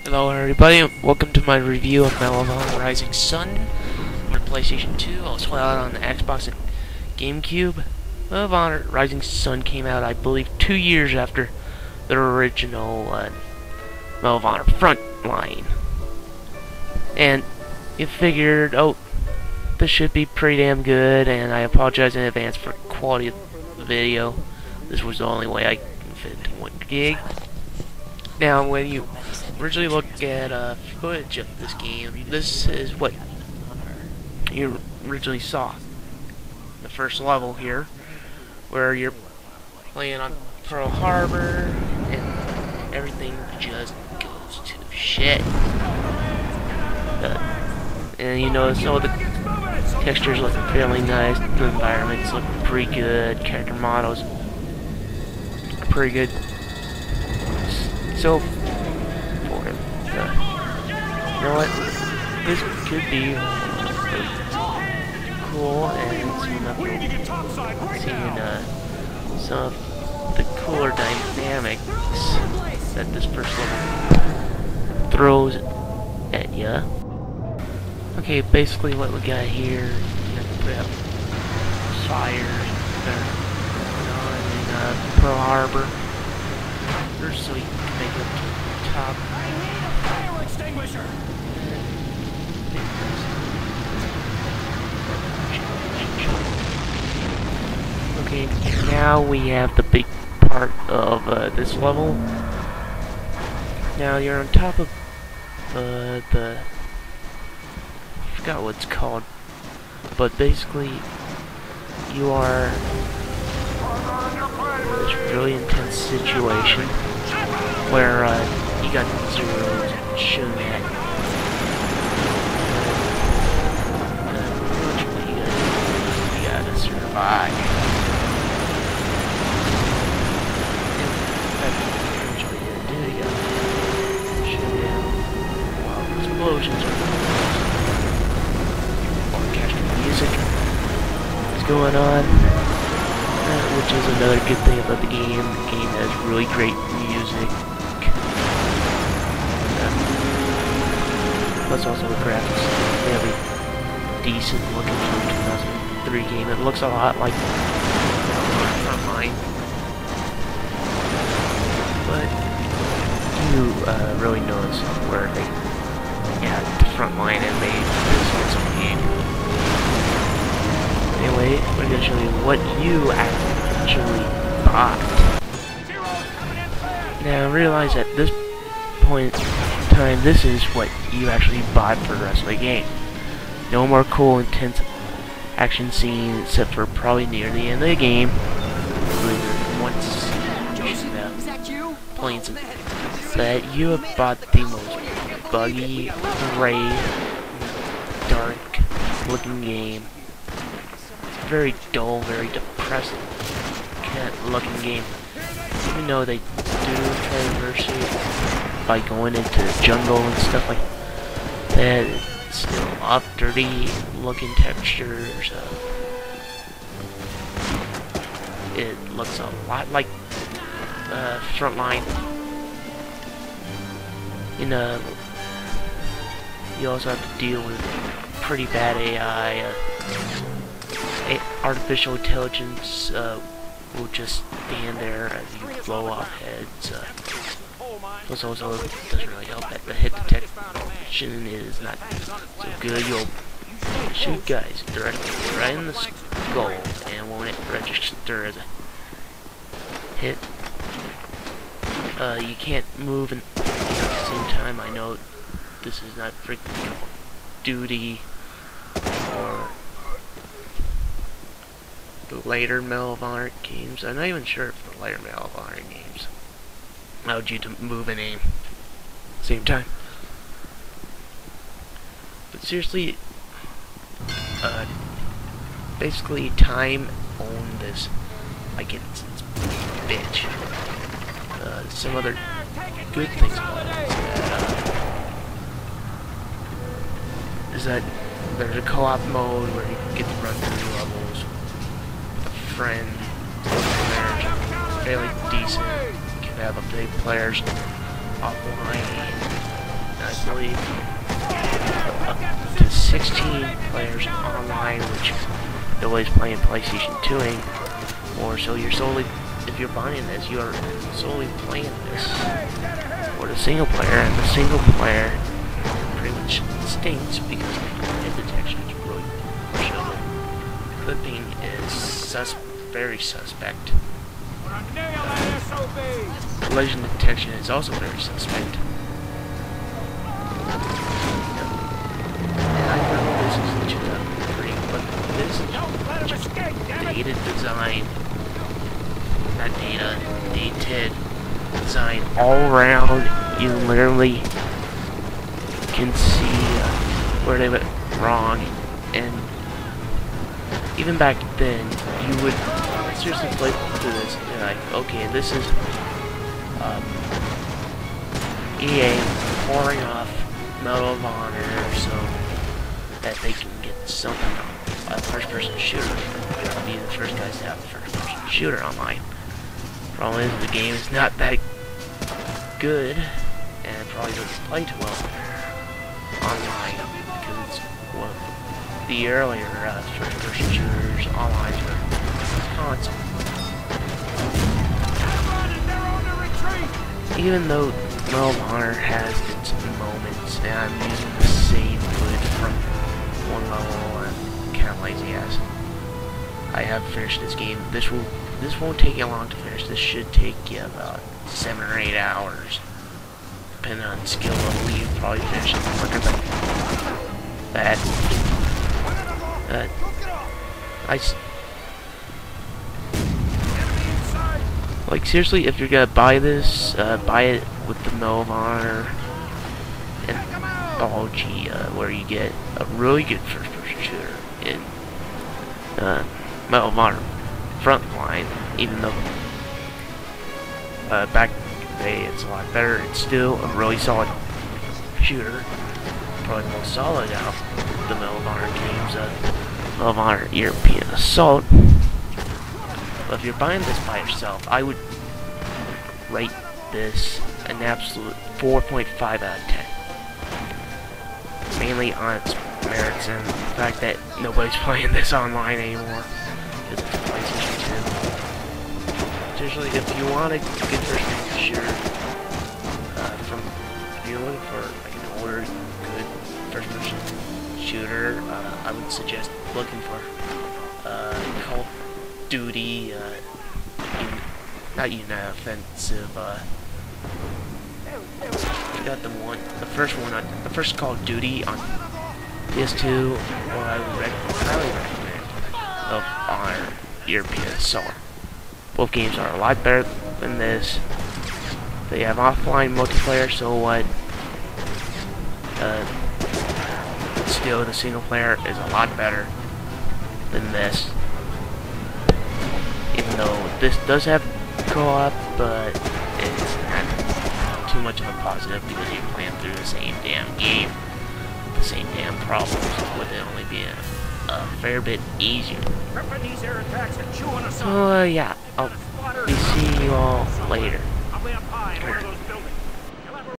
Hello everybody, welcome to my review of Medal of Honor Rising Sun for PlayStation 2, also out on the Xbox and GameCube. Medal of Honor Rising Sun came out, I believe, 2 years after the original Medal of Honor Frontline. And you figured, oh, this should be pretty damn good, and I apologize in advance for quality of the video. This was the only way I can fit into 1 gig. Now, when you originally look at footage of this game, this is what you originally saw. The first level here, where you're playing on Pearl Harbor, and everything just goes to shit. And you notice all the textures look fairly nice, the environments look pretty good, character models are pretty good. So, for him, you know what? This could be really cool, and soon enough we'll seeing some of the cooler dynamics that this first level throws at ya. Okay, basically what we got here, we have fires on in Pearl Harbor. So you can make it up to the top. Fire extinguisher. Okay, now we have the big part of this level. Now you're on top of I forgot what it's called, but basically you are in this really intense situation where you got zeros and shooting at you gotta survive. You gotta shoot down while explosions are orchestral music is going on, which is another good thing about the game. The game has really great music. Plus also the graphics very decent looking for a 2003 game. It looks a lot like Frontline, but you really notice where they add the Frontline and made this game. Anyway, we're going to show you what you actually bought. Now realize at this point in time, this is what you actually bought for the rest of the game. No more cool, intense action scenes, except for probably near the end of the game. One scene planes, but you have bought the most buggy, gray, dark looking game. Very dull, very depressing looking game. Even though they do traverse it by going into the jungle and stuff like that, it's still up dirty looking textures. It looks a lot like Frontline. You also have to deal with pretty bad AI. Artificial intelligence will just stand there as you blow off heads. Plus also doesn't really help that the hit detection is not so good. You'll shoot guys directly right in the skull and won't it register as a hit. You can't move and at the same time. I know this is not freaking Call of Duty or the later Medal of Honor games. I'm not even sure if the later Medal of Honor games allowed you to move and aim at the same time. But seriously, basically Time owned this like it's bitch. Some other good things about it is that there's a co-op mode where you get to run through levels with a friend. There's fairly decent. You can have up to 8 players offline. usually up to 16 players online, which nobody's playing PlayStation 2ing, or so you're solely, if you're buying this, you are solely playing this for the single player, and the single player pretty much stinks because the hit detection is really showing. Clipping is very suspect. Collision detection is also very suspect. And I know this is 2003, but this is just dated design. Not data, dated design all around. You literally can see where they went wrong, and even back then, you would seriously play through this and be like, okay, this is EA pouring off Medal of Honor so that they can get something on a first-person shooter. They'll be the first guys to have a first-person shooter online. Problem is, the game is not that good, and probably doesn't play too well online because it's one of the earlier first-person shooters online for console. Even though Medal of Honor has its moments, and I'm using the same footage from one level, I'm kind of lazy as. I have finished this game. This won't take you long to finish. This should take you about 7 or 8 hours, depending on skill level. You probably finish it quicker than that. Like, seriously, if you're gonna buy this, buy it with the Medal of Honor anthology, where you get a really good first-person shooter in Medal of Honor Frontline. Even though back in the day it's a lot better, it's still a really solid shooter. Probably the most solid out of the Medal of Honor games, Medal of Honor European Assault. But if you're buying this by yourself, I would rate this an absolute 4.5 out of 10. Mainly on its merits and the fact that nobody's playing this online anymore because it's PlayStation 2. Seriously, if you want a good first-person shooter, if you're looking for like an older, good first-person shooter, I would suggest looking for Call of Duty, not United Offensive, you got the first Call of Duty on PS2, or I would highly recommend of Honor European Assault. Both games are a lot better than this. They have offline multiplayer, so what? Still, the single player is a lot better than this. Even though this does have co-op, but it's not too much of a positive because you're playing through the same damn game, the same damn problems, with it only being a fair bit easier. So yeah, I'll be seeing you all later.